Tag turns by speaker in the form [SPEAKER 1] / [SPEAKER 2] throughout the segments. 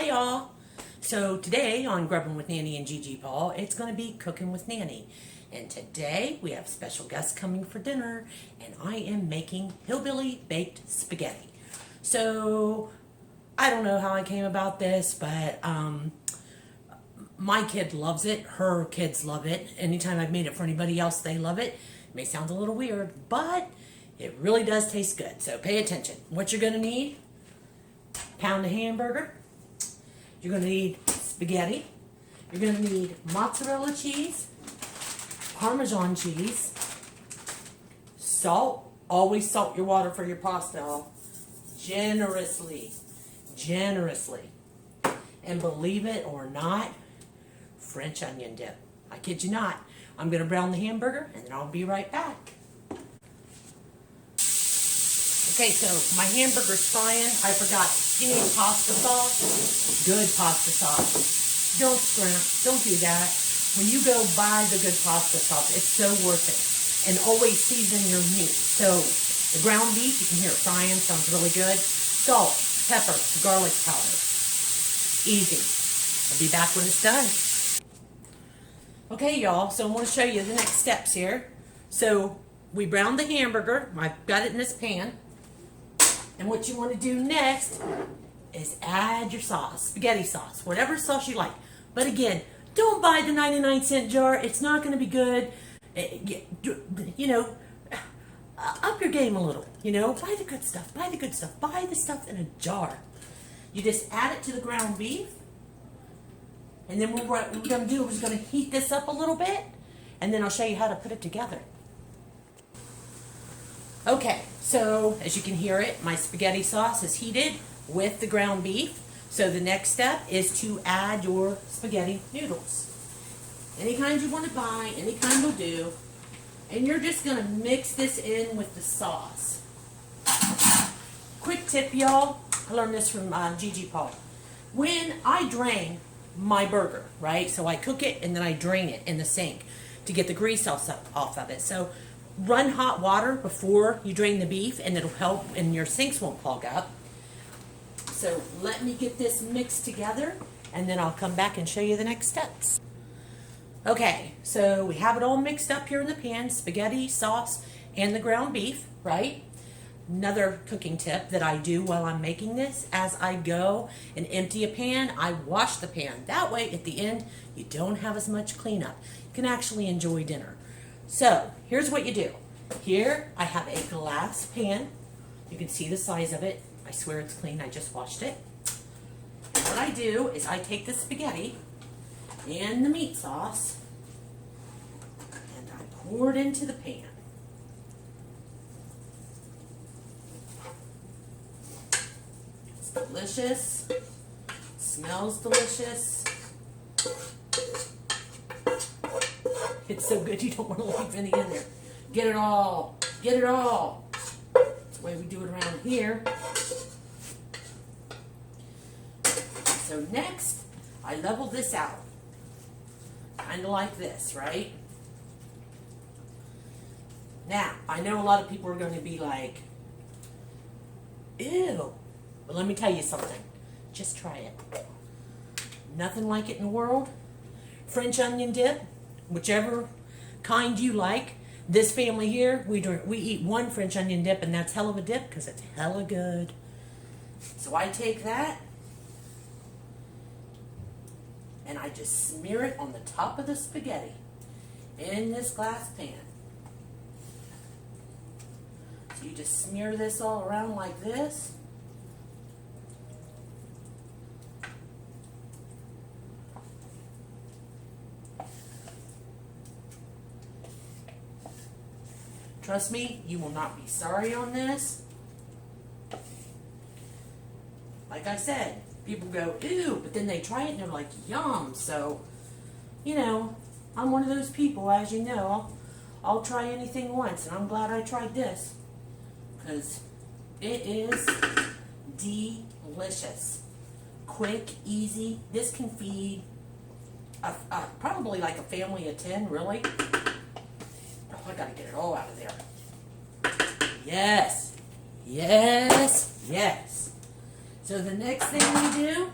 [SPEAKER 1] Hi y'all. So today on Grubbin' with Nanny and Gigi Paul, it's going to be Cooking with Nanny. And today we have special guests coming for dinner, and I am making hillbilly baked spaghetti. So I don't know how I came about this, but my kid loves it. Her kids love it. Anytime I've made it for anybody else, they love it. It may sound a little weird, but it really does taste good. So pay attention. What you're going to need: pound of hamburger. You're going to need spaghetti. You're going to need mozzarella cheese, Parmesan cheese, salt. Always salt your water for your pasta generously. And believe it or not, French onion dip. I kid you not. I'm going to brown the hamburger and then I'll be right back. Okay, so my hamburger's frying. I forgot. You need pasta sauce. Good pasta sauce. Don't scrimp. Don't do that. When you go buy the good pasta sauce, it's so worth it. And always season your meat. So the ground beef, you can hear it frying. Sounds really good. Salt, pepper, garlic powder. Easy. I'll be back when it's done. Okay, y'all. So I'm going to show you the next steps here. So we browned the hamburger. I've got it in this pan. And what you want to do next is add your sauce, spaghetti sauce, whatever sauce you like. But again, don't buy the 99-cent jar. It's not going to be good. You know, up your game a little. You know, buy the good stuff. Buy the good stuff. Buy the stuff in a jar. You just add it to the ground beef. And then what we're going to do is going to heat this up a little bit. And then I'll show you how to put it together. Okay, so as you can hear it, my spaghetti sauce is heated with the ground beef. So the next step is to add your spaghetti noodles. Any kind you want to buy, any kind will do. And you're just going to mix this in with the sauce. Quick tip, y'all. I learned this from Gigi Paul. When I drain my burger, right? So I cook it and then I drain it in the sink to get the grease off of it. So run hot water before you drain the beef, and it'll help, and your sinks won't clog up. So let me get this mixed together, and then I'll come back and show you the next steps. Okay, so we have it all mixed up here in the pan, spaghetti, sauce, and the ground beef, right? Another cooking tip that I do while I'm making this, as I go and empty a pan, I wash the pan. That way, at the end, you don't have as much cleanup. You can actually enjoy dinner. So, here's what you do. Here, I have a glass pan. You can see the size of it. I swear it's clean. I just washed it. And what I do is I take the spaghetti and the meat sauce, and I pour it into the pan. It's delicious. It smells delicious. It's so good you don't want to leave any in there. Get it all. Get it all. That's the way we do it around here. So next, I level this out. Kind of like this, right? Now, I know a lot of people are going to be like, ew. But let me tell you something. Just try it. Nothing like it in the world. French onion dip. Whichever kind you like. This family here, we eat one French onion dip, and that's hell of a dip because it's hella good. So I take that and I just smear it on the top of the spaghetti in this glass pan. So you just smear this all around like this. Trust me, you will not be sorry on this. Like I said, people go, ew, but then they try it and they're like, yum. So, you know, I'm one of those people, as you know. I'll try anything once, and I'm glad I tried this. Because it is delicious. Quick, easy. This can feed probably like a family of 10, really. I gotta get it all out of there. Yes. Yes. Yes. So the next thing we do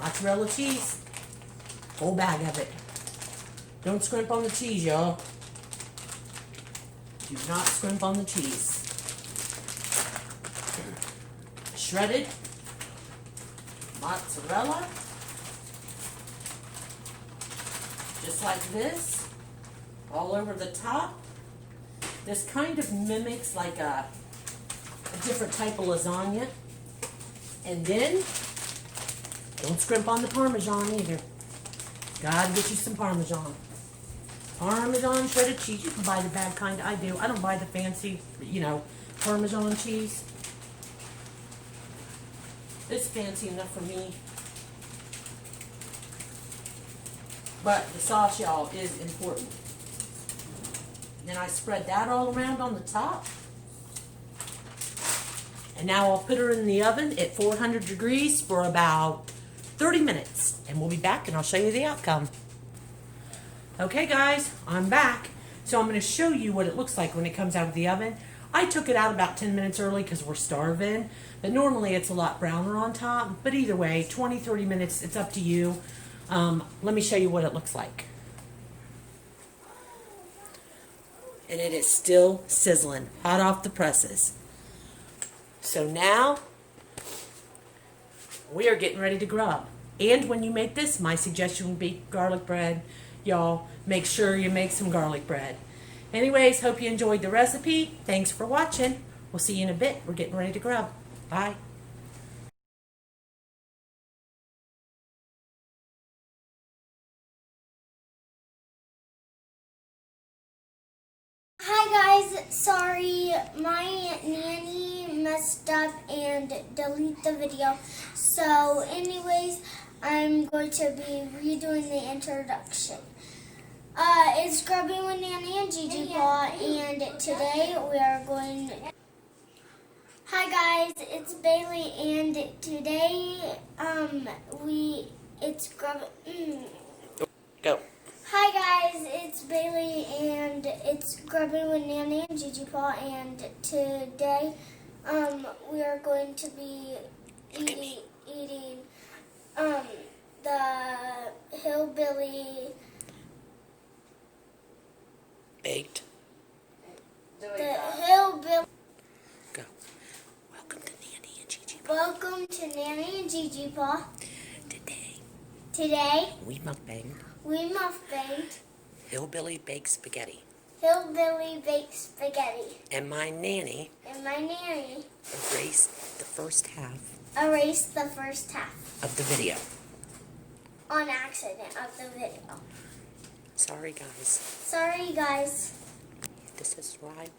[SPEAKER 1] Mozzarella cheese. Whole bag of it. Don't scrimp on the cheese, y'all. Do not scrimp on the cheese. Shredded mozzarella. Just like this. All over the top. This kind of mimics like a different type of lasagna. And then, don't scrimp on the Parmesan either. Gotta get you some Parmesan. Parmesan shredded cheese. You can buy the bag kind. I do. I don't buy the fancy, Parmesan cheese. It's fancy enough for me. But the sauce, y'all, is important. Then I spread that all around on the top. And now I'll put her in the oven at 400 degrees for about 30 minutes. And we'll be back and I'll show you the outcome. Okay guys, I'm back. So I'm going to show you what it looks like when it comes out of the oven. I took it out about 10 minutes early because we're starving. But normally it's a lot browner on top. But either way, 20, 30 minutes, it's up to you. Let me show you what it looks like. And it is still sizzling, hot off the presses. So now, we are getting ready to grub. And when you make this, my suggestion would be garlic bread. Y'all, make sure you make some garlic bread. Anyways, hope you enjoyed the recipe. Thanks for watching. We'll see you in a bit. We're getting ready to grub. Bye.
[SPEAKER 2] Hi guys, sorry, my nanny messed up and deleted the video. So anyways, I'm going to be redoing the introduction. It's Grubbing with Nanny and Gigi Paw, and today we are going... Hi guys, it's Bailey, and today it's Grubbing...
[SPEAKER 1] Go.
[SPEAKER 2] Hi guys, it's Bailey and it's Grubbing with Nanny and Gigi Paw, and today we are going to be eating the Hillbilly
[SPEAKER 1] Baked.
[SPEAKER 2] the Hillbilly.
[SPEAKER 1] Go. Welcome to Nanny and Gigi Paw.
[SPEAKER 2] Welcome to Nanny and Gigi Paw.
[SPEAKER 1] Today,
[SPEAKER 2] we
[SPEAKER 1] mukbang
[SPEAKER 2] mukbanged
[SPEAKER 1] Hillbilly baked spaghetti.
[SPEAKER 2] Hillbilly baked spaghetti.
[SPEAKER 1] And my nanny
[SPEAKER 2] erased
[SPEAKER 1] the first half
[SPEAKER 2] half
[SPEAKER 1] of the video.
[SPEAKER 2] on accident of the video.
[SPEAKER 1] Sorry guys.
[SPEAKER 2] Sorry guys.
[SPEAKER 1] Hit the subscribe.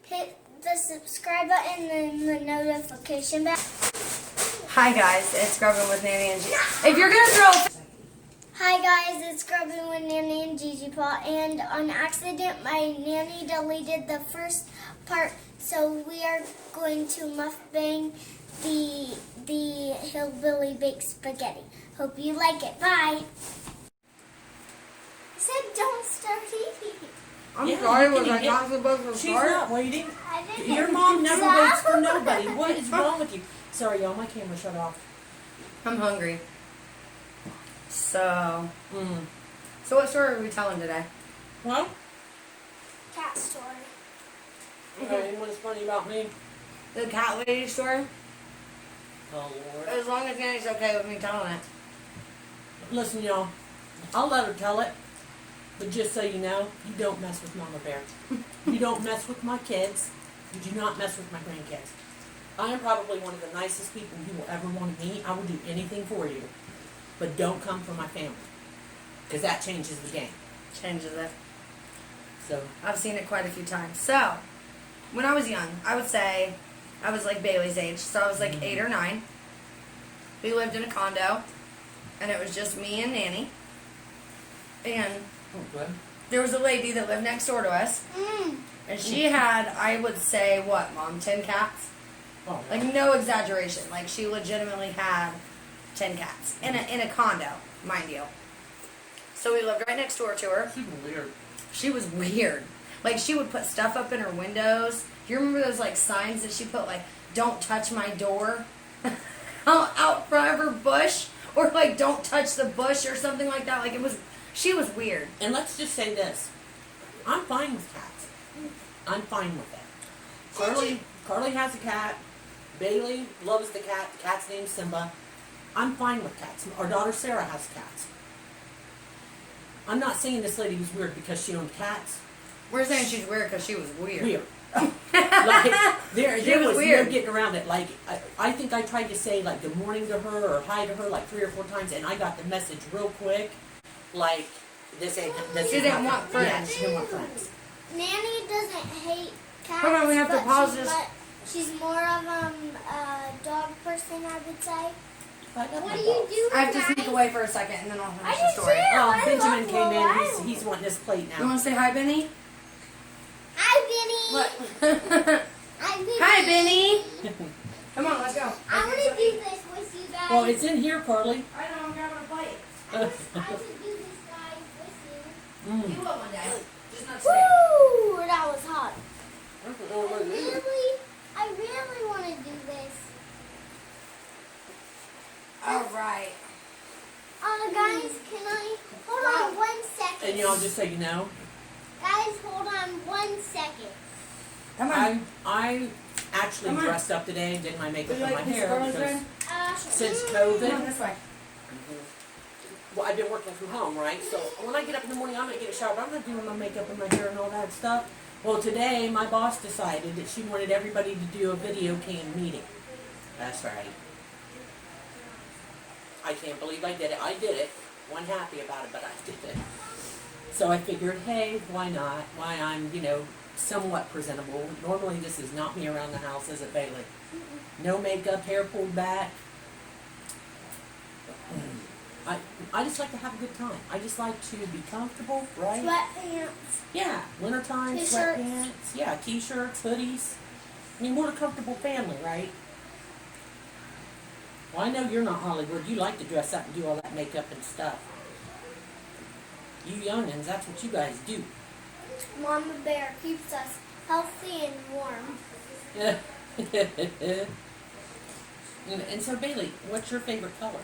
[SPEAKER 2] Hit the subscribe button and the notification bell.
[SPEAKER 3] Hi guys, it's Grubbing with Nanny and Gigi. If you're gonna throw...
[SPEAKER 2] Hi guys, it's Grubbing with Nanny and Gigi Paw, and on accident my nanny deleted the first part, so we are going to mukbang the Hillbilly baked spaghetti. Hope you like it. Bye. I said don't start eating.
[SPEAKER 3] I'm
[SPEAKER 1] Yeah,
[SPEAKER 3] sorry,
[SPEAKER 1] you
[SPEAKER 3] was
[SPEAKER 1] can
[SPEAKER 3] I
[SPEAKER 1] eat
[SPEAKER 3] not
[SPEAKER 1] it.
[SPEAKER 3] supposed to
[SPEAKER 1] She's
[SPEAKER 3] start?
[SPEAKER 1] not waiting.
[SPEAKER 2] I didn't
[SPEAKER 1] Your mom never
[SPEAKER 2] stop.
[SPEAKER 1] waits for nobody. What is wrong with you? Sorry, y'all. My camera shut off.
[SPEAKER 3] I'm hungry. So what story are we telling today?
[SPEAKER 1] Well,
[SPEAKER 2] Cat story.
[SPEAKER 1] okay, what is funny about me?
[SPEAKER 3] The cat lady story?
[SPEAKER 1] Oh, Lord.
[SPEAKER 3] As long as Nanny's okay with me telling it.
[SPEAKER 1] Listen, y'all. I'll let her tell it. But just so you know, you don't mess with Mama Bear. You don't mess with my kids. You do not mess with my grandkids. I am probably one of the nicest people you will ever want to meet. I will do anything for you. But don't come for my family. Because that changes the game.
[SPEAKER 3] Changes it.
[SPEAKER 1] So,
[SPEAKER 3] I've seen it quite a few times. So, when I was young, I would say I was like Bailey's age. So I was like 8 or 9. We lived in a condo. And it was just me and Nanny. And there was a lady that lived next door to us. And she had, I would say, what, Mom, 10 cats?
[SPEAKER 1] oh,
[SPEAKER 3] Like, no exaggeration. Like, she legitimately had 10 cats. In a condo, mind you. So we lived right next door to her.
[SPEAKER 1] super weird.
[SPEAKER 3] She was weird. Like, she would put stuff up in her windows. Do you remember those, like, signs that she put, like, don't touch my door? out front of her bush, or like don't touch the bush or something like that. Like she was weird.
[SPEAKER 1] And let's just say this. I'm fine with cats. I'm fine with it. Carly has a cat. Bailey loves the cat. The cat's named Simba. I'm fine with cats. Our daughter Sarah has cats. I'm not saying this lady was weird because she owned cats.
[SPEAKER 3] We're saying she's weird because she was weird.
[SPEAKER 1] Weird. Like there was
[SPEAKER 3] weird.
[SPEAKER 1] no getting around it. Like I think I tried to say like good morning to her or hi to her like 3 or 4 times, and I got the message real quick. Like this ain't.
[SPEAKER 3] She didn't want friends.
[SPEAKER 1] Yeah, she didn't want friends.
[SPEAKER 2] Nanny doesn't hate cats.
[SPEAKER 3] Hold on, we have to
[SPEAKER 2] but
[SPEAKER 3] pause this.
[SPEAKER 2] She's more of a dog person, I would say.
[SPEAKER 1] What
[SPEAKER 2] What do you do?
[SPEAKER 3] I have to
[SPEAKER 2] guys?
[SPEAKER 3] sneak away for a second, and then I'll finish
[SPEAKER 2] I
[SPEAKER 3] the
[SPEAKER 2] do
[SPEAKER 3] story.
[SPEAKER 2] too.
[SPEAKER 1] Oh,
[SPEAKER 2] I
[SPEAKER 1] Benjamin
[SPEAKER 2] love
[SPEAKER 1] came in.
[SPEAKER 2] Lil.
[SPEAKER 1] He's wanting his plate
[SPEAKER 3] You
[SPEAKER 1] now.
[SPEAKER 3] want to say hi, Benny?
[SPEAKER 2] Hi, Benny.
[SPEAKER 3] What?
[SPEAKER 2] Hi, Benny.
[SPEAKER 3] Hi, Benny. Come on, let's go.
[SPEAKER 2] I want to do this with you guys.
[SPEAKER 1] Well, it's in here, Carly.
[SPEAKER 3] I know, I'm grabbing a plate.
[SPEAKER 2] I should do this, guys, with you.
[SPEAKER 3] You will one day. Just not today.
[SPEAKER 2] Woo! That was hot. I really want to do this.
[SPEAKER 3] All right.
[SPEAKER 2] Guys, can I hold on 1 second?
[SPEAKER 1] And y'all, just so you know,
[SPEAKER 2] Guys, hold on 1 second.
[SPEAKER 3] Come on.
[SPEAKER 1] I actually
[SPEAKER 3] Come on.
[SPEAKER 1] dressed up today and did my makeup
[SPEAKER 3] Would you
[SPEAKER 1] and my
[SPEAKER 3] like this
[SPEAKER 1] hair
[SPEAKER 3] garlic
[SPEAKER 1] because
[SPEAKER 3] bread?
[SPEAKER 1] since
[SPEAKER 3] Come on
[SPEAKER 1] COVID,
[SPEAKER 3] this way.
[SPEAKER 1] well, I've been working from home, right? So when I get up in the morning, I'm gonna get a shower, but I'm not doing my makeup and my hair and all that stuff. Well, today my boss decided that she wanted everybody to do a video cam meeting. That's right. I can't believe I did it. I did it. Wasn't happy about it, but I did it. So I figured, hey, why not? Why I'm, somewhat presentable. Normally this is not me around the house, is it, Bailey? No makeup, hair pulled back. I just like to have a good time. I just like to be comfortable, right?
[SPEAKER 2] Sweatpants.
[SPEAKER 1] Yeah, wintertime,
[SPEAKER 2] T-shirts.
[SPEAKER 1] sweatpants. Yeah, t-shirts, hoodies. I mean, we're a comfortable family, right? Well, I know you're not Hollywood. You like to dress up and do all that makeup and stuff. You youngins, that's what you guys do.
[SPEAKER 2] Mama Bear keeps us healthy and warm.
[SPEAKER 1] And so, Bailey, what's your favorite color?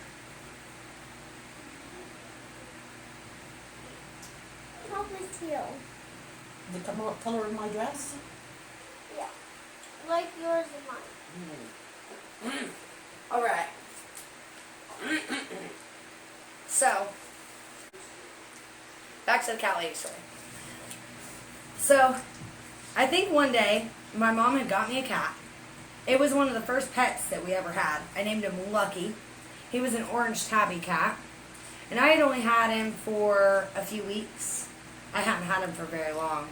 [SPEAKER 2] Probably teal.
[SPEAKER 1] The color of my dress?
[SPEAKER 2] Yeah. Like yours and mine.
[SPEAKER 3] All right. So, back to the cat lady story. So, I think one day my mom had got me a cat. It was one of the first pets that we ever had. I named him Lucky. He was an orange tabby cat. And I had only had him for a few weeks. I hadn't had him for very long.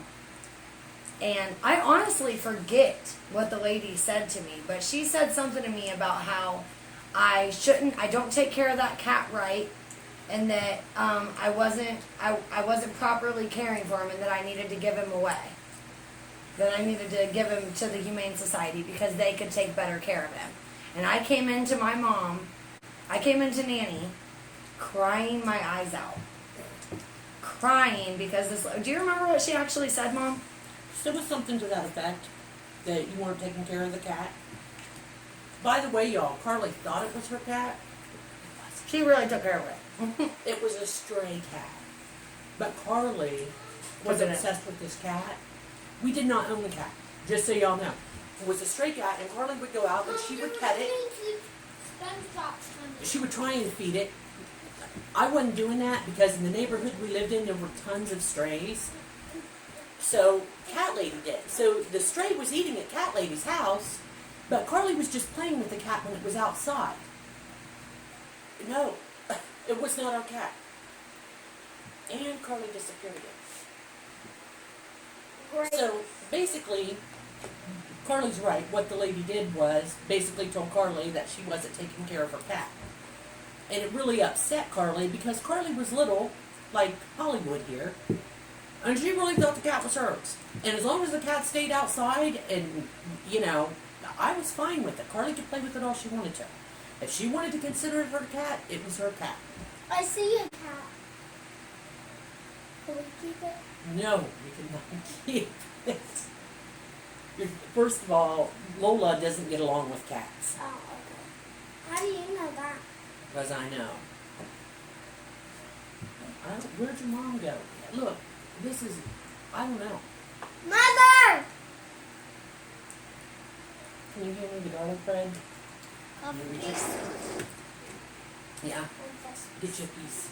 [SPEAKER 3] And I honestly forget what the lady said to me, but she said something to me about how I don't take care of that cat right, and that I wasn't properly caring for him, and that I needed to give him away. That I needed to give him to the Humane Society because they could take better care of him. And I came into Nanny, crying my eyes out. Crying because do you remember what she actually said, Mom?
[SPEAKER 1] There was something to that effect, that you weren't taking care of the cat. By the way, y'all, Carly thought it was her cat.
[SPEAKER 3] She really took care of it.
[SPEAKER 1] It was a stray cat. But Carly was
[SPEAKER 3] Wasn't it?
[SPEAKER 1] obsessed with this cat. We did not own the cat, just so y'all know. It was a stray cat, and Carly would go out and she would pet it. She would try and feed it. I wasn't doing that because in the neighborhood we lived in, there were tons of strays. So Cat Lady did. So the stray was eating at Cat Lady's house, but Carly was just playing with the cat when it was outside. No, it was not our cat. And Carly disappeared again.
[SPEAKER 2] Great.
[SPEAKER 1] So basically, Carly's right. What the lady did was basically told Carly that she wasn't taking care of her cat. And it really upset Carly because Carly was little, like Hollywood here, and she really thought the cat was hers. And as long as the cat stayed outside and, I was fine with it. Carly could play with it all she wanted to. If she wanted to consider it her cat, it was her cat.
[SPEAKER 2] I see a cat. Can we keep it?
[SPEAKER 1] No, you cannot keep it. First of all, Lola doesn't get along with cats.
[SPEAKER 2] Oh, How do you know that?
[SPEAKER 1] Because I know. Where'd your mom go? Look, this is, I don't know.
[SPEAKER 2] Mother!
[SPEAKER 1] Can you give me the garlic bread?
[SPEAKER 2] Coffee
[SPEAKER 1] Maybe
[SPEAKER 2] piece.
[SPEAKER 1] Yeah,
[SPEAKER 2] And this.
[SPEAKER 1] get you a piece.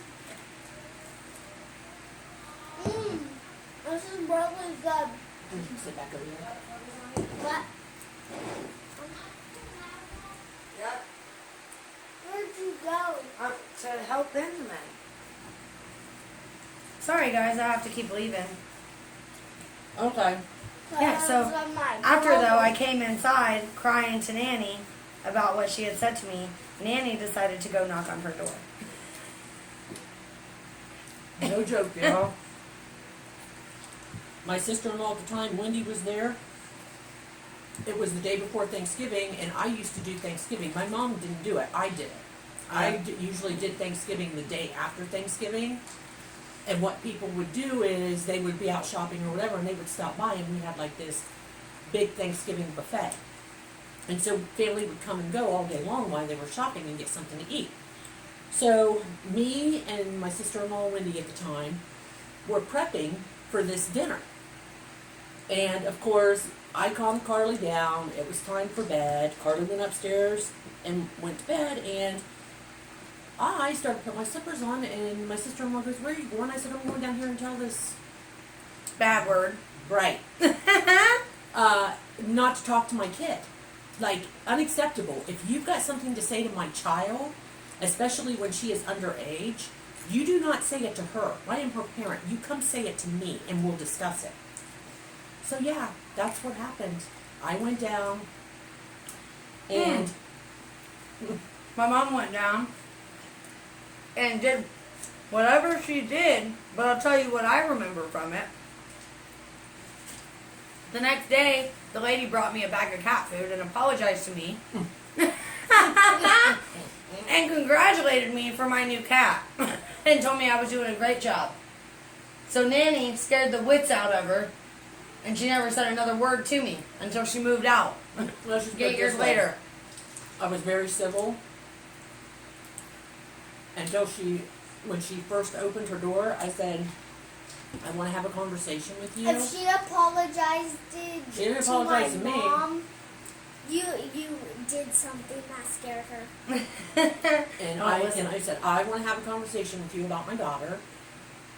[SPEAKER 2] This is really good.
[SPEAKER 1] You can sit back over there.
[SPEAKER 2] What?
[SPEAKER 3] Yep.
[SPEAKER 2] Where'd you go?
[SPEAKER 3] To help Benjamin. Sorry, guys, I have to keep leaving.
[SPEAKER 1] Okay.
[SPEAKER 3] Yeah, so after though, I came inside crying to Nanny about what she had said to me. Nanny decided to go knock on her door.
[SPEAKER 1] No joke, y'all. My sister-in-law at the time, Wendy, was there. It was the day before Thanksgiving, and I used to do Thanksgiving. My mom didn't do it. I did it. Usually did Thanksgiving the day after Thanksgiving. And what people would do is they would be out shopping or whatever, and they would stop by, and we had like this big Thanksgiving buffet. And so family would come and go all day long while they were shopping and get something to eat. So me and my sister-in-law, Wendy, at the time, were prepping for this dinner. And of course, I calmed Carly down. It was time for bed. Carly went upstairs and went to bed, and I started to put my slippers on, and my sister-in-law goes, "Where are you going?" I said, "I'm going down here and tell this."
[SPEAKER 3] Bad word.
[SPEAKER 1] Right. Not to talk to my kid. Like, unacceptable. If you've got something to say to my child, especially when she is underage, you do not say it to her. I am her parent. You come say it to me, and we'll discuss it. So, yeah, that's what happened. I went down, and
[SPEAKER 3] My mom went down and did whatever she did, but I'll tell you what I remember from it. The next day, the lady brought me a bag of cat food and apologized to me and congratulated me for my new cat and told me I was doing a great job. So Nanny scared the wits out of her, and she never said another word to me until she moved out.
[SPEAKER 1] let's just put it
[SPEAKER 3] 8 years
[SPEAKER 1] this way.
[SPEAKER 3] later.
[SPEAKER 1] I was very civil until when she first opened her door, I said, "I want to have a conversation with you."
[SPEAKER 2] If she apologized
[SPEAKER 1] She didn't apologize
[SPEAKER 2] to
[SPEAKER 1] to
[SPEAKER 2] my
[SPEAKER 1] me.
[SPEAKER 2] mom, you did something that scared her.
[SPEAKER 1] And
[SPEAKER 3] Oh,
[SPEAKER 1] I
[SPEAKER 3] listen.
[SPEAKER 1] said, "I want to have a conversation with you about my daughter."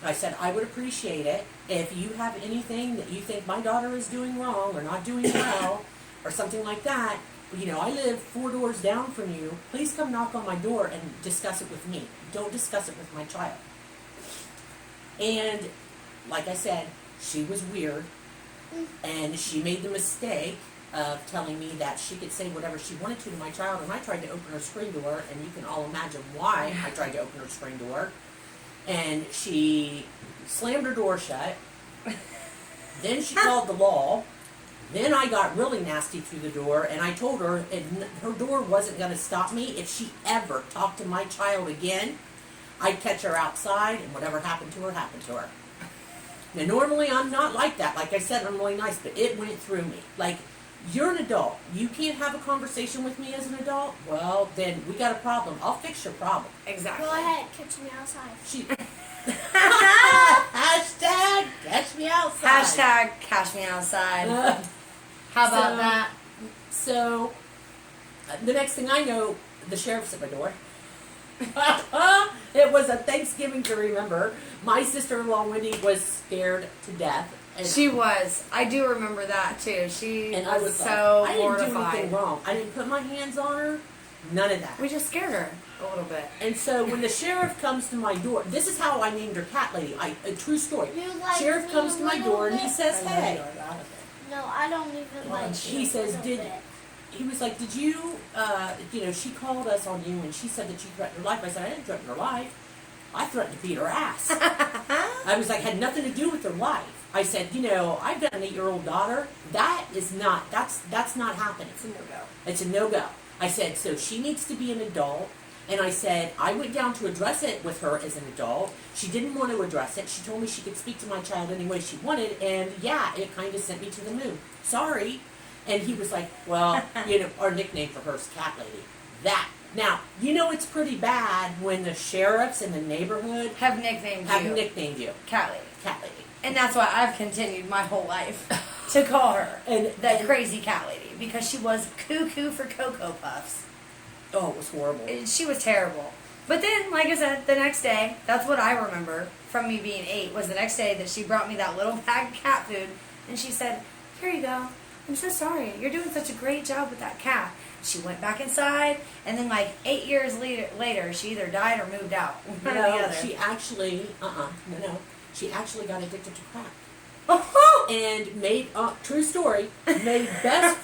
[SPEAKER 1] I said, "I would appreciate it if you have anything that you think my daughter is doing wrong or not doing well or something like that. You know, I live 4 doors down from you. Please come knock on my door and discuss it with me. Don't discuss it with my child." And like I said, she was weird, and she made the mistake of telling me that she could say whatever she wanted to my child, and I tried to open her screen door, and you can all imagine why I tried to open her screen door. And she slammed her door shut. Then she called the law. Then I got really nasty through the door, and I told her her door wasn't going to stop me. If she ever talked to my child again, I'd catch her outside, and whatever happened to her, happened to her. Now, normally I'm not like that. Like I said, I'm really nice, but it went through me. Like, you're an adult. You can't have a conversation with me as an adult? Well, then we got a problem. I'll fix your problem.
[SPEAKER 3] Exactly.
[SPEAKER 2] Go ahead, catch me outside.
[SPEAKER 1] Hashtag catch me outside.
[SPEAKER 3] Hashtag cash me outside. How about that?
[SPEAKER 1] So, the next thing I know, the sheriff's at my door. It was a Thanksgiving to remember. My sister-in-law, Wendy, was scared to death. And
[SPEAKER 3] She was. I do remember that too. She
[SPEAKER 1] and I
[SPEAKER 3] was
[SPEAKER 1] was
[SPEAKER 3] so
[SPEAKER 1] like, I didn't do
[SPEAKER 3] mortified.
[SPEAKER 1] anything wrong. I didn't put my hands on her. None of that.
[SPEAKER 3] We just scared her a little bit.
[SPEAKER 1] And so when the sheriff comes to my door, this is how I named her Cat Lady. A true story.
[SPEAKER 2] You like
[SPEAKER 1] Sheriff
[SPEAKER 2] me
[SPEAKER 1] comes
[SPEAKER 2] a
[SPEAKER 1] to my
[SPEAKER 2] little
[SPEAKER 1] door and he
[SPEAKER 2] bit?
[SPEAKER 1] says, "Hey."
[SPEAKER 2] No, I don't even like
[SPEAKER 1] He
[SPEAKER 2] you
[SPEAKER 1] says,
[SPEAKER 2] a little
[SPEAKER 1] "Did."
[SPEAKER 2] bit.
[SPEAKER 1] He was like, "Did you, she called us on you and she said that you threatened her life." I said, "I didn't threaten her life. I threatened to beat her ass." I was like, had nothing to do with her life. I said, "I've got an 8-year-old daughter. That's not happening.
[SPEAKER 3] It's a no-go.
[SPEAKER 1] It's a no-go." I said, "So she needs to be an adult." And I said, I went down to address it with her as an adult. She didn't want to address it. She told me she could speak to my child any way she wanted. And yeah, it kind of sent me to the moon. Sorry. And he was like, "Well, our nickname for her is Cat Lady." That Now, you know it's pretty bad when the sheriffs in the neighborhood
[SPEAKER 3] Have nicknamed
[SPEAKER 1] have
[SPEAKER 3] you
[SPEAKER 1] nicknamed you
[SPEAKER 3] Cat Lady.
[SPEAKER 1] Cat Lady.
[SPEAKER 3] And that's why I've continued my whole life to call her
[SPEAKER 1] And
[SPEAKER 3] crazy cat lady, because she was cuckoo for Cocoa Puffs.
[SPEAKER 1] oh, it was horrible.
[SPEAKER 3] She was terrible. But then, like I said, the next day, that's what I remember from me being 8, was the next day that she brought me that little bag of cat food, and she said, "Here you go. I'm so sorry. You're doing such a great job with that cat." She went back inside, and then like 8 years later, she either died or moved out. One or the
[SPEAKER 1] No,
[SPEAKER 3] other.
[SPEAKER 1] she actually, no. She actually got addicted to crack.
[SPEAKER 3] Oh,
[SPEAKER 1] And made, true story, made best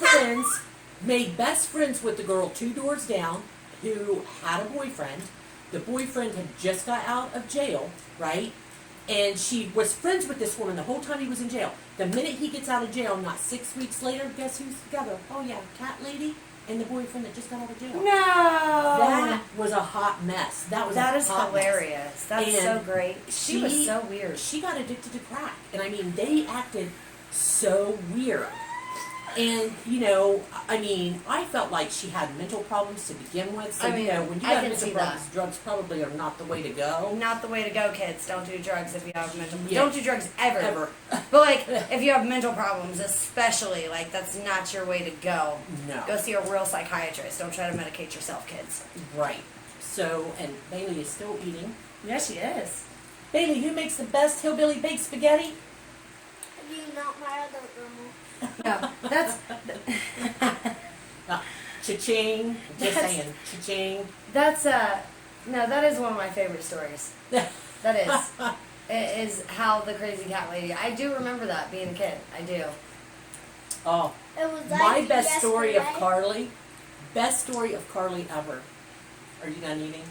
[SPEAKER 1] friends with the girl 2 doors down who had a boyfriend. The boyfriend had just got out of jail, right? And she was friends with this woman the whole time he was in jail. The minute he gets out of jail, not 6 weeks later, guess who's together? Oh yeah, Cat Lady and the boyfriend that just got out of jail.
[SPEAKER 3] no.
[SPEAKER 1] That was a hot mess. That is
[SPEAKER 3] hilarious. That's
[SPEAKER 1] And
[SPEAKER 3] so great. She was so weird.
[SPEAKER 1] She got addicted to crack. And I mean, they acted so weird. And, you know, I mean, I felt like she had mental problems to begin with. So,
[SPEAKER 3] I mean,
[SPEAKER 1] you know, when you
[SPEAKER 3] I
[SPEAKER 1] have
[SPEAKER 3] can
[SPEAKER 1] mental
[SPEAKER 3] see
[SPEAKER 1] problems, drugs probably are not the way to go.
[SPEAKER 3] Not the way to go, kids. Don't do drugs if you have mental.
[SPEAKER 1] Yeah.
[SPEAKER 3] Don't do drugs ever.
[SPEAKER 1] Ever.
[SPEAKER 3] But like, if you have mental problems, especially, like that's not your way to go.
[SPEAKER 1] No.
[SPEAKER 3] Go see a real psychiatrist. Don't try to medicate yourself, kids.
[SPEAKER 1] Right. So, and Bailey is still eating.
[SPEAKER 3] Yes, she is.
[SPEAKER 1] Bailey, who makes the best hillbilly baked spaghetti?
[SPEAKER 2] You, not my other grandma.
[SPEAKER 3] No, that's
[SPEAKER 1] Cha-ching. Just
[SPEAKER 3] That's-
[SPEAKER 1] saying. Cha-ching.
[SPEAKER 3] that's no, that is one of my favorite stories. That is. It is how the crazy cat lady. I do remember that being a kid. I do.
[SPEAKER 1] Oh,
[SPEAKER 2] It was like
[SPEAKER 1] my best story of
[SPEAKER 2] yesterday.
[SPEAKER 1] Carly. Best story of Carly ever. Are you done eating?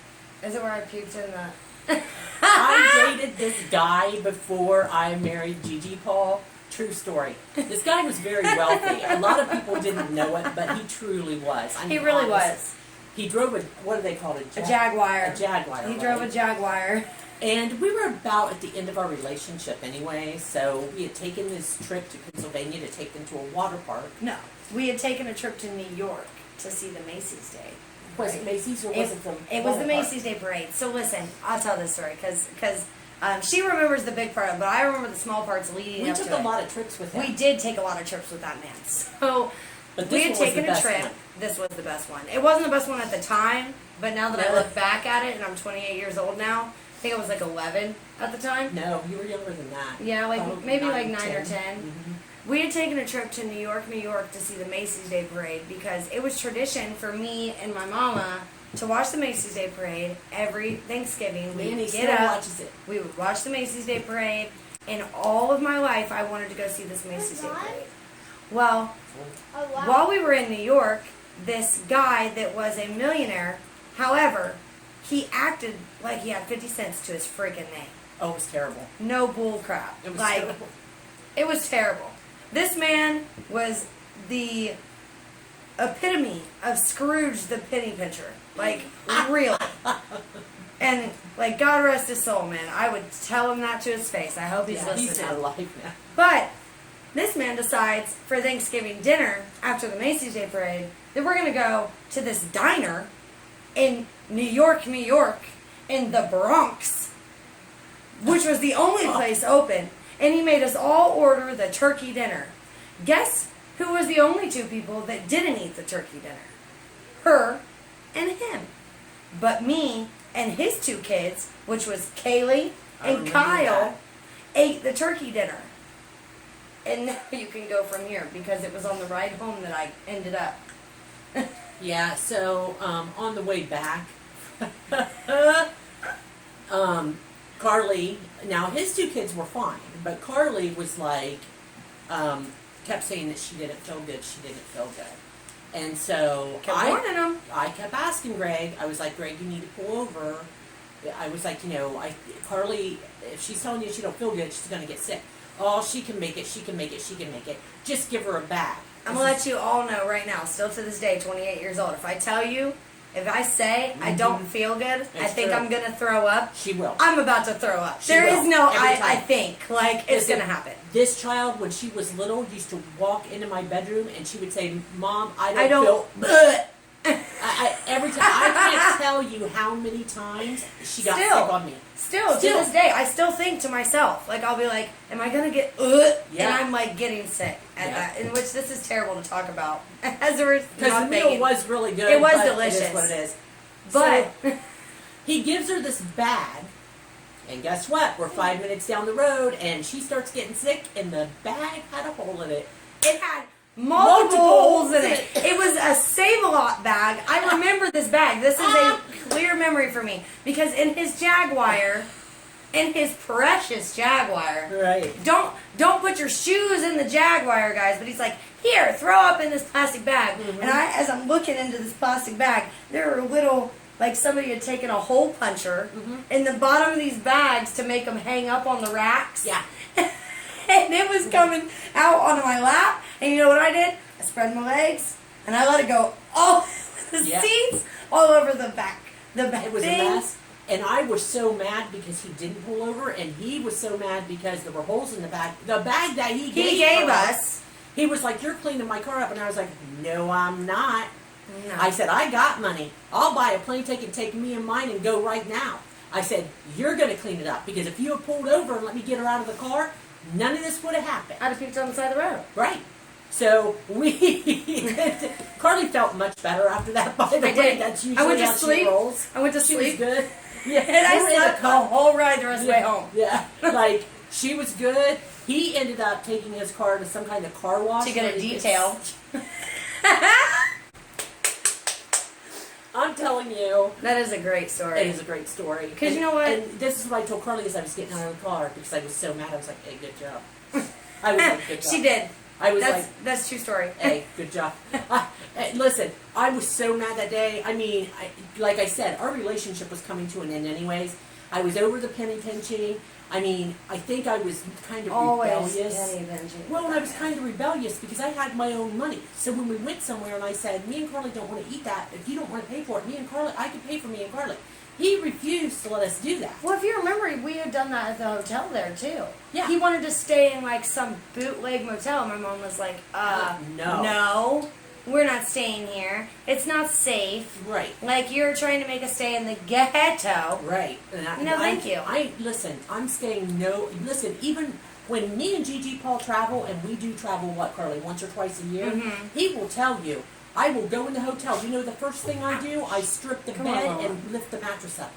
[SPEAKER 3] Is it where I puked in the?
[SPEAKER 1] I dated this guy before I married Gigi Paul. True story. This guy was very wealthy. A lot of people didn't know it, but he truly was. I
[SPEAKER 3] He
[SPEAKER 1] mean,
[SPEAKER 3] really
[SPEAKER 1] honest.
[SPEAKER 3] was.
[SPEAKER 1] He drove a, what do they call it?
[SPEAKER 3] A Jaguar.
[SPEAKER 1] A Jaguar.
[SPEAKER 3] He drove a
[SPEAKER 1] right?
[SPEAKER 3] Jaguar.
[SPEAKER 1] And we were about at the end of our relationship anyway, so we had taken this trip to Pennsylvania to take them to a water park.
[SPEAKER 3] No, we had taken a trip to New York to see the Macy's Day.
[SPEAKER 1] Was it Macy's or was it the
[SPEAKER 3] It was the
[SPEAKER 1] water park?
[SPEAKER 3] Macy's Day Parade. So listen, I'll tell this story because she remembers the big part, but I remember the small parts leading
[SPEAKER 1] We
[SPEAKER 3] up
[SPEAKER 1] took
[SPEAKER 3] to
[SPEAKER 1] a
[SPEAKER 3] it.
[SPEAKER 1] lot of trips with him.
[SPEAKER 3] We did take a lot of trips with that man. So
[SPEAKER 1] But
[SPEAKER 3] we
[SPEAKER 1] this
[SPEAKER 3] had
[SPEAKER 1] one was
[SPEAKER 3] taken
[SPEAKER 1] the
[SPEAKER 3] a
[SPEAKER 1] best
[SPEAKER 3] trip.
[SPEAKER 1] one.
[SPEAKER 3] This was the best one. It wasn't the best one at the time, but now that I
[SPEAKER 1] No.
[SPEAKER 3] look back at it, and I'm 28 years old now, I think I was like 11 at the time.
[SPEAKER 1] No, you were younger than that.
[SPEAKER 3] Yeah, like
[SPEAKER 1] Probably
[SPEAKER 3] maybe
[SPEAKER 1] 9
[SPEAKER 3] like
[SPEAKER 1] or
[SPEAKER 3] 9 or 10.
[SPEAKER 1] Mhm.
[SPEAKER 3] We had taken a trip to New York, to see the Macy's Day Parade because it was tradition for me and my mama to watch the Macy's Day Parade every Thanksgiving. We
[SPEAKER 1] Manny
[SPEAKER 3] would
[SPEAKER 1] still
[SPEAKER 3] get up,
[SPEAKER 1] watches it.
[SPEAKER 3] we would watch the Macy's Day Parade, and all of my life I wanted to go see this Macy's Day Parade. Well,
[SPEAKER 2] Oh, wow.
[SPEAKER 3] while we were in New York, this guy that was a millionaire, however, he acted like he had 50 cents to his freaking name.
[SPEAKER 1] Oh, it was terrible.
[SPEAKER 3] No bull crap.
[SPEAKER 1] It was
[SPEAKER 3] like,
[SPEAKER 1] terrible.
[SPEAKER 3] it was terrible. This man was the epitome of Scrooge the penny pincher. Like, really. And, like, God rest his soul, man. I would tell him that to his face. I hope he's
[SPEAKER 1] Yeah,
[SPEAKER 3] listening.
[SPEAKER 1] he's not alive now.
[SPEAKER 3] But this man decides for Thanksgiving dinner after the Macy's Day Parade that we're going to go to this diner in New York, in the Bronx, which was the only place open. And he made us all order the turkey dinner. Guess who was the only 2 people that didn't eat the turkey dinner? Her and him. But me and his 2 kids, which was Kaylee
[SPEAKER 1] I
[SPEAKER 3] and
[SPEAKER 1] remember
[SPEAKER 3] Kyle,
[SPEAKER 1] that.
[SPEAKER 3] ate the turkey dinner. And now you can go from here because it was on the ride home that I ended up.
[SPEAKER 1] Yeah, so on the way back, Carly, now his 2 kids were fine, but Carly was like, kept saying that she didn't feel good, And so
[SPEAKER 3] Kept warning them.
[SPEAKER 1] I kept asking Greg, I was like, Greg, you need to pull over. I was like, Carly, if she's telling you she don't feel good, she's going to get sick. Oh, she can make it. Just give her a bag.
[SPEAKER 3] I'm going to let you all know right now, still to this day, 28 years old. If I tell you, if I say I don't feel good, I
[SPEAKER 1] It's
[SPEAKER 3] think
[SPEAKER 1] true.
[SPEAKER 3] I'm going to throw up,
[SPEAKER 1] She will.
[SPEAKER 3] I'm about to throw up.
[SPEAKER 1] She
[SPEAKER 3] There
[SPEAKER 1] will,
[SPEAKER 3] is no,
[SPEAKER 1] every
[SPEAKER 3] I
[SPEAKER 1] time.
[SPEAKER 3] think. Like, it's
[SPEAKER 1] Listen,
[SPEAKER 3] going to happen.
[SPEAKER 1] This child, when she was little, used to walk into my bedroom and she would say, Mom, I
[SPEAKER 3] I
[SPEAKER 1] don't
[SPEAKER 3] don't.
[SPEAKER 1] feel... Every time. I can't tell you how many times she got sick on me.
[SPEAKER 3] Still, to this day, I still think to myself, like, I'll be like, am I going to get,
[SPEAKER 1] Yeah.
[SPEAKER 3] and I'm, like, getting sick at that, in which this is terrible to talk about. As we're
[SPEAKER 1] Because the meal was really good.
[SPEAKER 3] It was
[SPEAKER 1] but
[SPEAKER 3] delicious.
[SPEAKER 1] It is what it is.
[SPEAKER 3] But,
[SPEAKER 1] So, he gives her this bag, and guess what? We're 5 minutes down the road, and she starts getting sick, and the bag had a hole in it.
[SPEAKER 3] it had multiple holes in it. It was a Save-A-Lot bag. I remember this bag. This is a clear memory for me. Because in his Jaguar, in his precious Jaguar,
[SPEAKER 1] Right.
[SPEAKER 3] don't put your shoes in the Jaguar, guys. But he's like, here, throw up in this plastic bag. And as I'm looking into this plastic bag, there are little, like somebody had taken a hole puncher in the bottom of these bags to make them hang up on the racks.
[SPEAKER 1] Yeah.
[SPEAKER 3] And it was coming out onto my lap. And you know what I did? I spread my legs and I let it go all over the seats, all over the back. The back.
[SPEAKER 1] It was a mess. And I was so mad because he didn't pull over, and he was so mad because there were holes in the bag. The bag that he gave
[SPEAKER 3] us.
[SPEAKER 1] He was like, "You're cleaning my car up," and I was like, "No, I'm not."
[SPEAKER 3] No.
[SPEAKER 1] I said, "I got money. I'll buy a plane ticket, take me and mine, and go right now." I said, "You're going to clean it up because if you had pulled over and let me get her out of the car, none of this would have happened."
[SPEAKER 3] I'd have peeked on the side of the road.
[SPEAKER 1] Right. So Carly felt much better after that. By the way,
[SPEAKER 3] did.
[SPEAKER 1] that's
[SPEAKER 3] I
[SPEAKER 1] usually
[SPEAKER 3] went to
[SPEAKER 1] how she
[SPEAKER 3] sleep.
[SPEAKER 1] rolls.
[SPEAKER 3] I went to
[SPEAKER 1] She was
[SPEAKER 3] sleep.
[SPEAKER 1] good. Yeah,
[SPEAKER 3] And I
[SPEAKER 1] we were in a
[SPEAKER 3] slept the
[SPEAKER 1] car.
[SPEAKER 3] whole ride the rest of the way home.
[SPEAKER 1] Yeah, like she was good. He ended up taking his car to some kind of car wash
[SPEAKER 3] To get
[SPEAKER 1] where
[SPEAKER 3] a
[SPEAKER 1] he
[SPEAKER 3] detail.
[SPEAKER 1] I'm telling you,
[SPEAKER 3] That is a great story.
[SPEAKER 1] it is a great story.
[SPEAKER 3] 'Cause you know what?
[SPEAKER 1] And this is what I told Carly as I was getting out of the car because I was so mad. I was like, "Hey, good job." I was like, "Good job."
[SPEAKER 3] She did.
[SPEAKER 1] I was like,
[SPEAKER 3] That's true story.
[SPEAKER 1] "Hey, good job." Listen, I was so mad that day. I mean, like I said, our relationship was coming to an end anyways. I was over the penny pinching. I mean, I think I was kind of
[SPEAKER 3] Always
[SPEAKER 1] rebellious.
[SPEAKER 3] penny pinching.
[SPEAKER 1] Well, and I was kind of rebellious because I had my own money. So when we went somewhere and I said, "Me and Carly don't want to eat that. If you don't want to pay for it, me and Carly, I can pay for me and Carly." He refused to let us do that.
[SPEAKER 3] Well, if you remember, we had done that at the hotel there, too.
[SPEAKER 1] Yeah.
[SPEAKER 3] He wanted to stay in, like, some bootleg motel. My mom was like, no, we're not staying here. It's not safe.
[SPEAKER 1] Right.
[SPEAKER 3] Like, you're trying to make us stay in the ghetto.
[SPEAKER 1] Right. And
[SPEAKER 3] No, thank you.
[SPEAKER 1] Listen, I'm staying listen, even when me and Gigi Paul travel, and we do travel, what, Carly, once or twice a year, he will tell you, I will go in the hotel. You know the first thing I do? I strip the bed and lift the mattress up.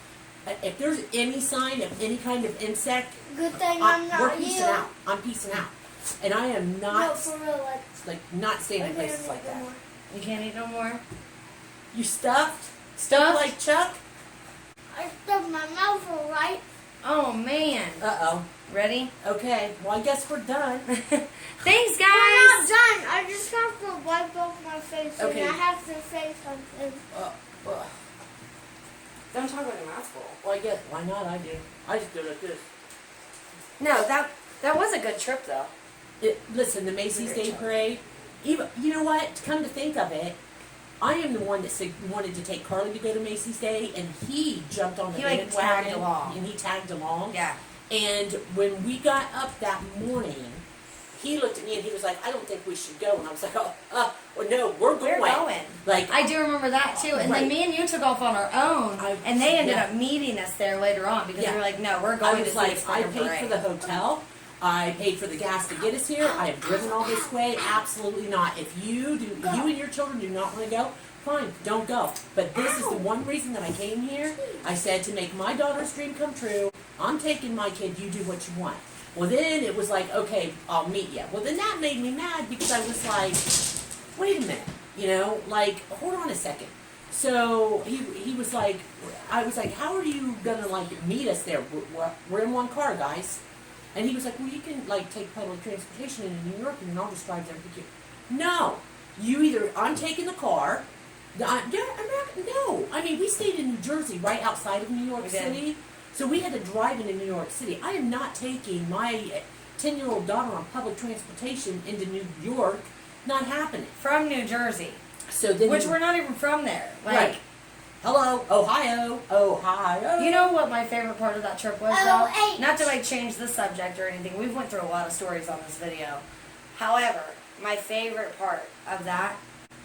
[SPEAKER 1] If there's any sign of any kind of insect,
[SPEAKER 2] Good thing I'm
[SPEAKER 1] we're
[SPEAKER 2] not
[SPEAKER 1] piecing
[SPEAKER 2] you.
[SPEAKER 1] out. I'm piecing out. And I am
[SPEAKER 2] No,
[SPEAKER 1] not,
[SPEAKER 2] for real.
[SPEAKER 1] not staying in places like that.
[SPEAKER 3] You can't eat no more?
[SPEAKER 1] You stuffed?
[SPEAKER 3] Stuffed?
[SPEAKER 1] Like Chuck?
[SPEAKER 2] I stuffed my mouth all right.
[SPEAKER 3] Oh, man.
[SPEAKER 1] Uh-oh.
[SPEAKER 3] Ready?
[SPEAKER 1] Okay, well, I guess we're done.
[SPEAKER 3] Thanks,
[SPEAKER 2] I'm not
[SPEAKER 3] guys.
[SPEAKER 2] done. I just have to wipe off my face
[SPEAKER 1] Okay.
[SPEAKER 2] and I have to say something.
[SPEAKER 3] Don't talk about your mouth full.
[SPEAKER 1] Well, I guess, why not? I do. I just do it like this.
[SPEAKER 3] No, that was a good trip, though.
[SPEAKER 1] Listen, the Macy's Day Parade, even, you know what, come to think of it, I am the one that wanted to take Carly to go to Macy's Day, and he jumped on the
[SPEAKER 3] He, like,
[SPEAKER 1] bandwagon,
[SPEAKER 3] tagged along.
[SPEAKER 1] and he tagged along.
[SPEAKER 3] Yeah.
[SPEAKER 1] And when we got up that morning, he looked at me and he was like, "I don't think we should go." And I was like, well, no, we're going.
[SPEAKER 3] We're going.
[SPEAKER 1] Like,
[SPEAKER 3] I do remember that too. And then
[SPEAKER 1] Right.
[SPEAKER 3] me and you took off on our own, and they ended
[SPEAKER 1] yeah.
[SPEAKER 3] up meeting us there later on because
[SPEAKER 1] Yeah.
[SPEAKER 3] we were like, no, we're
[SPEAKER 1] I
[SPEAKER 3] going to
[SPEAKER 1] was
[SPEAKER 3] see
[SPEAKER 1] like,
[SPEAKER 3] this
[SPEAKER 1] I
[SPEAKER 3] freaking
[SPEAKER 1] paid
[SPEAKER 3] parade.
[SPEAKER 1] for the hotel. I paid for the gas to get us here. I have driven all this way. Absolutely not. If you and your children do not want to go, fine, don't go. But this is the one reason that I came here. I said to make my daughter's dream come true, I'm taking my kid, you do what you want. Well, then it was like, okay, I'll meet you. Well, then that made me mad because I was like, wait a minute, like, hold on a second. So he was like, I was like, how are you gonna meet us there? We're in one car, guys. And he was like, well, you can take public transportation in New York, and then I'll just drive there and pick you. No, I'm taking the car. No, I mean, we stayed in New Jersey, right outside of New York City. So we had to drive into New York City. I am not taking my 10-year-old daughter on public transportation into New York. Not happening.
[SPEAKER 3] From New Jersey.
[SPEAKER 1] So then,
[SPEAKER 3] Which we're not even from there.
[SPEAKER 1] Right. Hello, Ohio.
[SPEAKER 3] You know what my favorite part of that trip was,
[SPEAKER 2] Oh,
[SPEAKER 3] though?
[SPEAKER 2] hey.
[SPEAKER 3] Not to change the subject or anything. We've went through a lot of stories on this video. However, my favorite part of that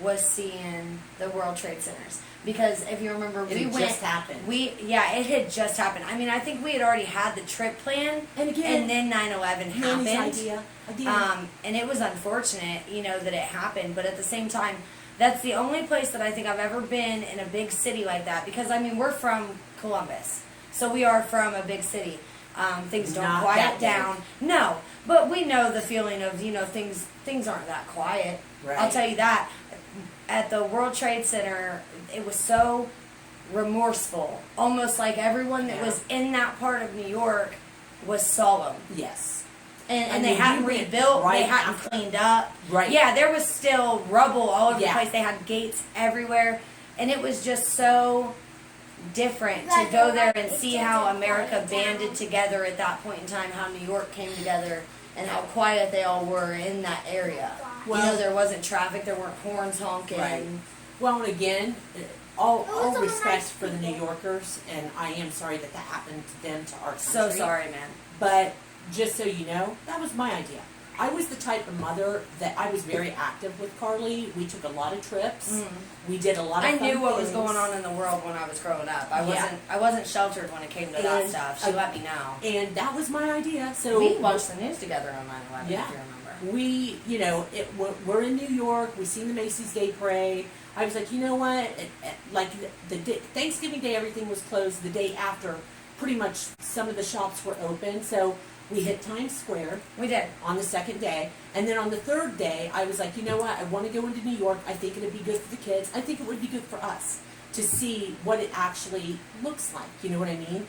[SPEAKER 3] was seeing the World Trade Centers. Because if you remember,
[SPEAKER 1] It had just happened.
[SPEAKER 3] It had just happened. I mean, I think we had already had the trip planned,
[SPEAKER 1] And again,
[SPEAKER 3] then 9/11 happened.
[SPEAKER 1] idea.
[SPEAKER 3] And it was unfortunate, that it happened. But at the same time, that's the only place that I think I've ever been in a big city like that. Because I mean, we're from Columbus, so we are from a big city. Things don't
[SPEAKER 1] Not
[SPEAKER 3] quiet
[SPEAKER 1] that
[SPEAKER 3] down. No, but we know the feeling of things aren't that quiet.
[SPEAKER 1] Right.
[SPEAKER 3] I'll tell you that. At the World Trade Center, it was so remorseful. Almost like everyone that was in that part of New York was solemn.
[SPEAKER 1] Yes.
[SPEAKER 3] And they hadn't rebuilt, they hadn't cleaned up.
[SPEAKER 1] Right.
[SPEAKER 3] Yeah, there was still rubble all over the
[SPEAKER 1] Yeah.
[SPEAKER 3] place. They had gates everywhere. And it was just so different to
[SPEAKER 2] Like,
[SPEAKER 3] go there and
[SPEAKER 2] it
[SPEAKER 3] see
[SPEAKER 2] doesn't
[SPEAKER 3] how
[SPEAKER 2] quiet
[SPEAKER 3] America
[SPEAKER 2] down.
[SPEAKER 3] banded together at that point in time, how New York came together, and how quiet they all were in that area.
[SPEAKER 1] Well-
[SPEAKER 3] there wasn't traffic, there weren't horns honking.
[SPEAKER 1] Right. Well, and again, all
[SPEAKER 2] was a
[SPEAKER 1] respect
[SPEAKER 2] nice
[SPEAKER 1] for the New Yorkers, and I am sorry that happened to them, to our country.
[SPEAKER 3] So sorry, man.
[SPEAKER 1] But just so you know, that was my idea. I was the type of mother that I was very active with Carly. We took a lot of trips. We did a lot of
[SPEAKER 3] I
[SPEAKER 1] fun
[SPEAKER 3] knew what was
[SPEAKER 1] things.
[SPEAKER 3] going on in the world when I was growing up. I
[SPEAKER 1] Yeah.
[SPEAKER 3] wasn't sheltered when it came to that
[SPEAKER 1] And,
[SPEAKER 3] stuff. She let me know.
[SPEAKER 1] And that was my idea. So
[SPEAKER 3] We watched the news together on 9/11,
[SPEAKER 1] Yeah.
[SPEAKER 3] if you remember.
[SPEAKER 1] we, we're in New York. We seen the Macy's Day Parade. I was like, you know what? Thanksgiving Day, everything was closed. The day after, pretty much some of the shops were open. So we hit Times Square
[SPEAKER 3] We did.
[SPEAKER 1] on the second day. And then on the third day, I was like, you know what? I want to go into New York. I think it'd be good for the kids. I think it would be good for us to see what it actually looks like. You know what I mean?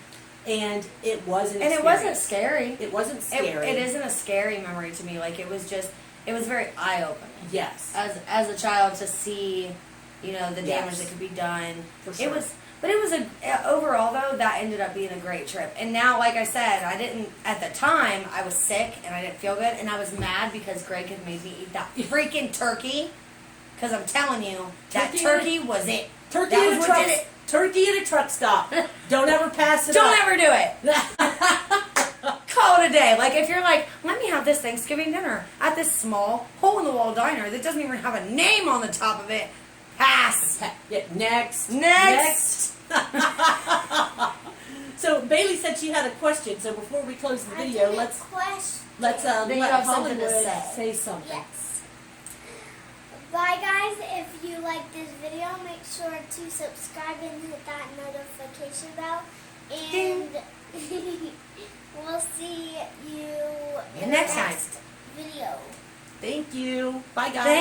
[SPEAKER 1] And it wasn't.
[SPEAKER 3] And it wasn't scary.
[SPEAKER 1] It wasn't scary.
[SPEAKER 3] It isn't a scary memory to me. Like, it was very eye-opening.
[SPEAKER 1] Yes.
[SPEAKER 3] As a child to see, the damage
[SPEAKER 1] Yes.
[SPEAKER 3] that could be done.
[SPEAKER 1] For sure.
[SPEAKER 3] But it was overall though, that ended up being a great trip. And now, like I said, at the time, I was sick and I didn't feel good, and I was mad because Greg had made me eat that freaking turkey. Because I'm telling you, that turkey was it.
[SPEAKER 1] Turkey
[SPEAKER 3] That
[SPEAKER 1] at
[SPEAKER 3] was
[SPEAKER 1] a
[SPEAKER 3] what
[SPEAKER 1] truck.
[SPEAKER 3] did it.
[SPEAKER 1] Turkey at a truck stop. Don't ever pass it
[SPEAKER 3] Don't
[SPEAKER 1] up.
[SPEAKER 3] ever do it. Call it a day. Like, if you're like, let me have this Thanksgiving dinner at this small hole-in-the-wall diner that doesn't even have a name on the top of it, pass.
[SPEAKER 1] Yeah, next.
[SPEAKER 3] Next.
[SPEAKER 1] So Bailey said she had a question. So before we close the video, let's
[SPEAKER 3] Then you
[SPEAKER 1] let
[SPEAKER 3] have something to
[SPEAKER 1] Hollywood
[SPEAKER 3] say.
[SPEAKER 1] something.
[SPEAKER 2] Yes. Bye guys, if you like this video, make sure to subscribe and hit that notification bell. And we'll see you in
[SPEAKER 3] Next
[SPEAKER 2] the
[SPEAKER 3] time.
[SPEAKER 2] next video.
[SPEAKER 1] Thank you. Bye guys.
[SPEAKER 3] Thank